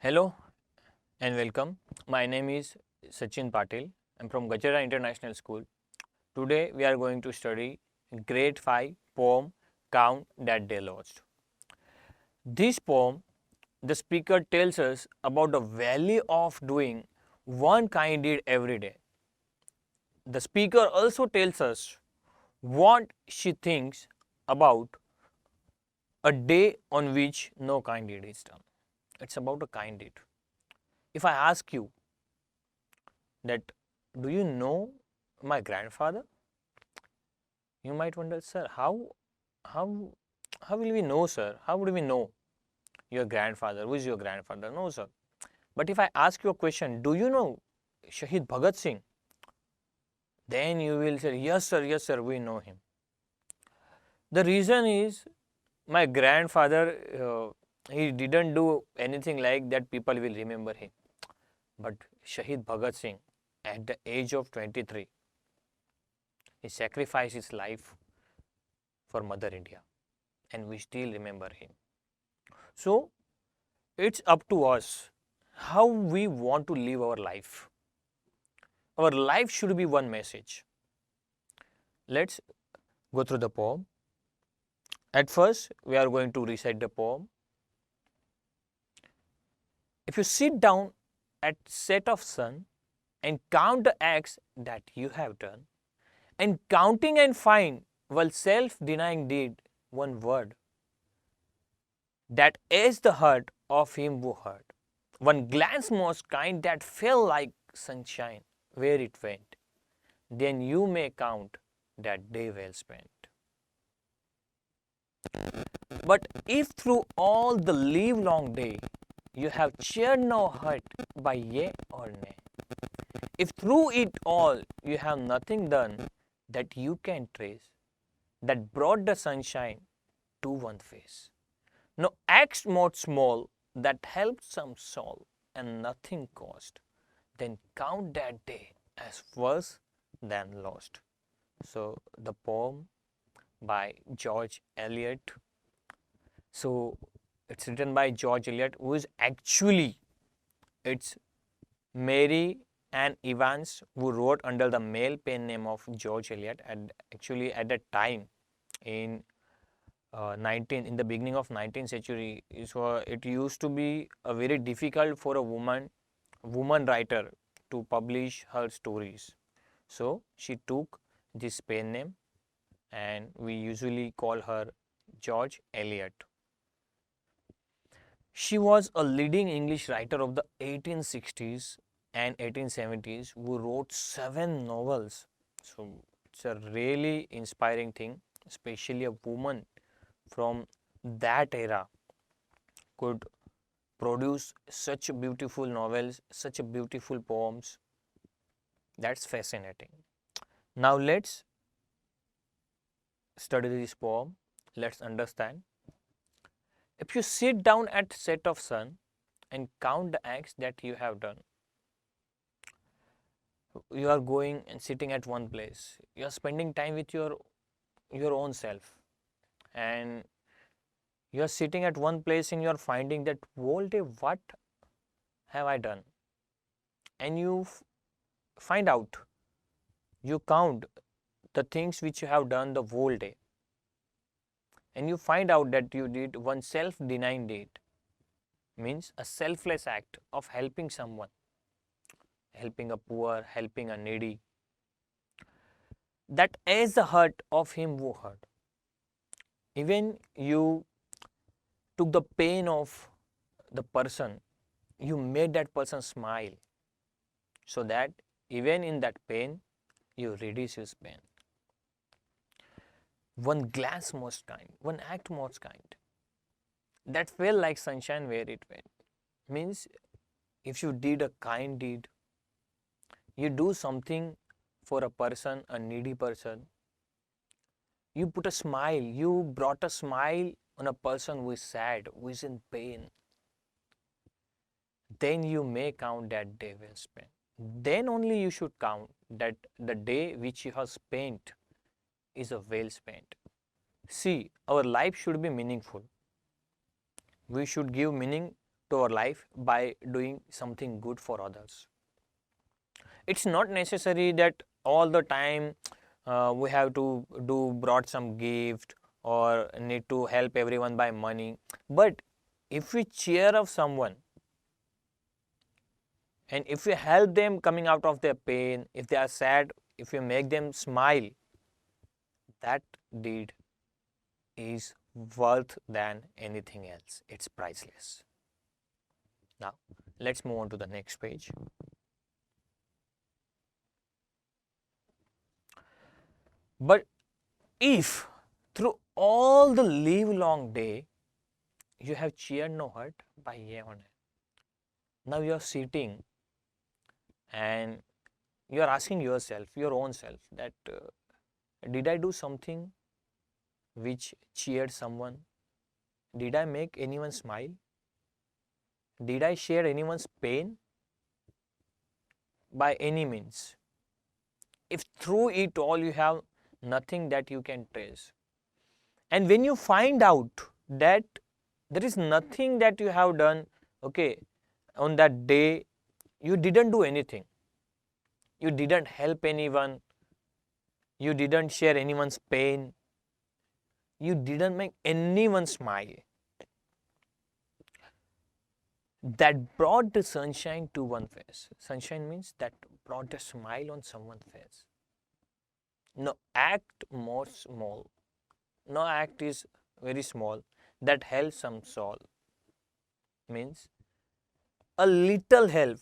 Hello and welcome. My name is Sachin Patil. I'm from Gajara International School. Today we are going to study grade 5 poem Count That Day Lost. This poem, the speaker tells us about the value of doing one kind deed every day. The speaker also tells us what she thinks about a day on which no kind deed is done. It's about a kind deed. If I ask you that, do you know my grandfather? You might wonder, sir, how how will we know, sir? How would we know your grandfather? Who is your grandfather? No, sir. But if I ask you a question, do you know Shahid Bhagat Singh? Then you will say, yes, sir, we know him. The reason is my grandfather, he didn't do anything like that people will remember him. But Shahid Bhagat Singh, at the age of 23, he sacrificed his life for Mother India, and we still remember him. So, it's up to us how we want to live our life. Our life should be one message. Let's go through the poem. At first, we are going to recite the poem. If you sit down at set of sun and count the acts that you have done, and counting and find while self-denying did one word, that is the heart of him who heard. One glance most kind that fell like sunshine where it went, then you may count that day well spent. But if through all the livelong day you have cheered no hurt by yea or nay, if through it all you have nothing done that you can trace, that brought the sunshine to one face, no act more small that helped some soul and nothing cost, then count that day as worse than lost. So the poem by George Eliot. So it's written by George Eliot, who is actually, it's Mary Ann Evans, who wrote under the male pen name of George Eliot. And actually at that time in in the beginning of 19th century, it used to be very difficult for a woman writer to publish her stories. So she took this pen name, and we usually call her George Eliot. She was a leading English writer of the 1860s and 1870s who wrote 7 novels. So it's a really inspiring thing, especially a woman from that era could produce such beautiful novels, such beautiful poems. That's fascinating. Now let's study this poem. Let's understand. If you sit down at set of sun and count the acts that you have done, you are going and sitting at one place. You are spending time with your own self, and you are sitting at one place and you are finding that whole day what have I done, and you find out, you count the things which you have done the whole day, and you find out that you did one self-denying deed, means a selfless act of helping someone, helping a poor, helping a needy. That is the heart of him who heard. Even you took the pain of the person, you made that person smile, so that even in that pain, you reduce his pain. One glance most kind, one act most kind, that felt like sunshine where it went. Means if you did a kind deed, you do something for a person, a needy person, you put a smile, you brought a smile on a person who is sad, who is in pain, then you may count that day well spent. Then only you should count that the day which you have spent is a well spent. See, our life should be meaningful. We should give meaning to our life by doing something good for others. It's not necessary that all the time we have to do brought some gift or need to help everyone by money. But if we cheer up someone and if we help them coming out of their pain, if they are sad, if we make them smile, that deed is worth than anything else. It's priceless. Now, let's move on to the next page. But if through all the live long day you have cheered no hurt by year on it, now you are sitting and you are asking yourself, your own self, that did I do something which cheered someone? Did I make anyone smile? Did I share anyone's pain? By any means. If through it all you have nothing that you can trace, and when you find out that there is nothing that you have done, okay, on that day, you didn't do anything, you didn't help anyone, you didn't share anyone's pain, you didn't make anyone smile, that brought the sunshine to one face. Sunshine means that brought a smile on someone's face. No act more small, no act is very small, that helps some soul. Means a little help.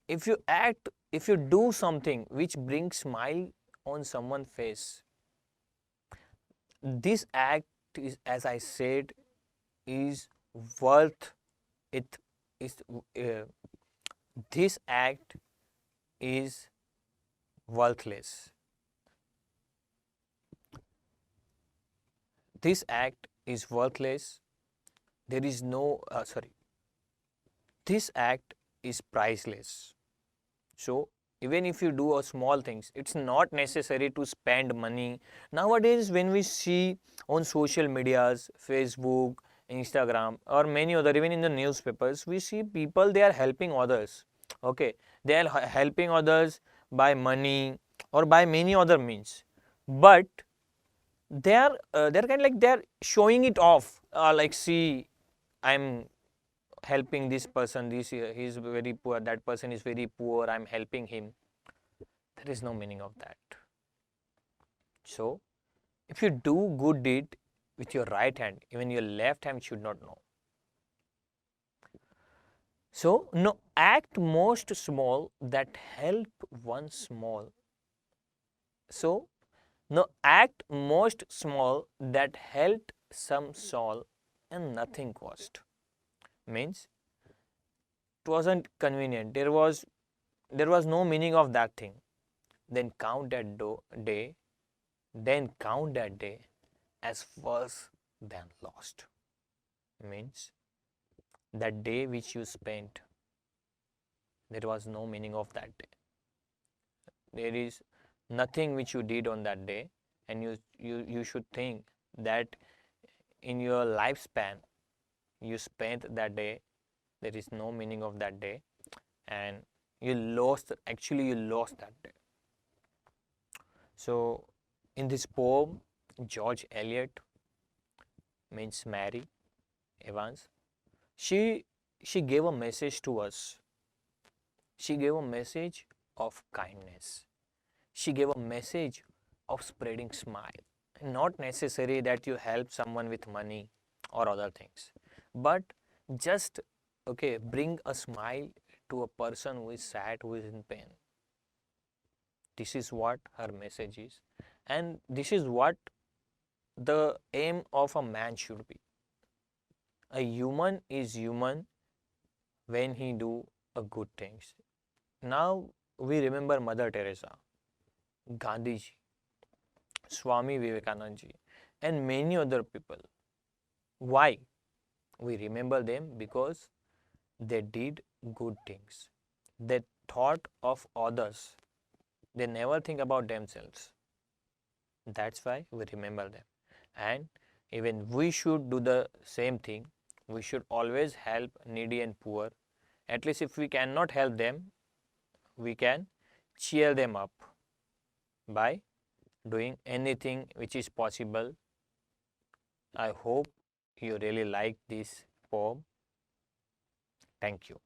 If you act, if you do something which brings smile on someone's face, this act is, as I said, is worth it. Is this act is worthless. This act is worthless. There is no this act is priceless. So even if you do a small things, it's not necessary to spend money. Nowadays when we see on social medias, Facebook, Instagram or many other, even in the newspapers, we see people, they are helping others. Okay, they are helping others by money or by many other means, but they're kind of like they're showing it off, like, see, I'm helping this person, this he's very poor, that person is very poor, I'm helping him. There is no meaning of that. So if you do good deed with your right hand, even your left hand should not know. So no act most small that help one small. So no act most small that helped some soul and nothing cost. Means it wasn't convenient. There was no meaning of that thing. Then count that day. Then count that day as worse than lost. Means that day which you spent, there was no meaning of that day. There is nothing which you did on that day, and you should think that in your lifespan you spent that day, there is no meaning of that day, and you lost that day. So in this poem, George Eliot, means Mary Evans, she gave a message to us. She gave a message of kindness. She gave a message of spreading smile. Not necessary that you help someone with money or other things, but just, okay, bring a smile to a person who is sad, who is in pain. This is what her message is, and this is what the aim of a man should be. A human is human when he do a good things. Now we remember Mother Teresa, Gandhiji, Swami Vivekananda, and many other people. Why we remember them? Because they did good things. They thought of others. They never think about themselves. That's why we remember them. And even we should do the same thing. We should always help needy and poor. At least if we cannot help them, we can cheer them up by doing anything which is possible. I hope you really like this poem. Thank you.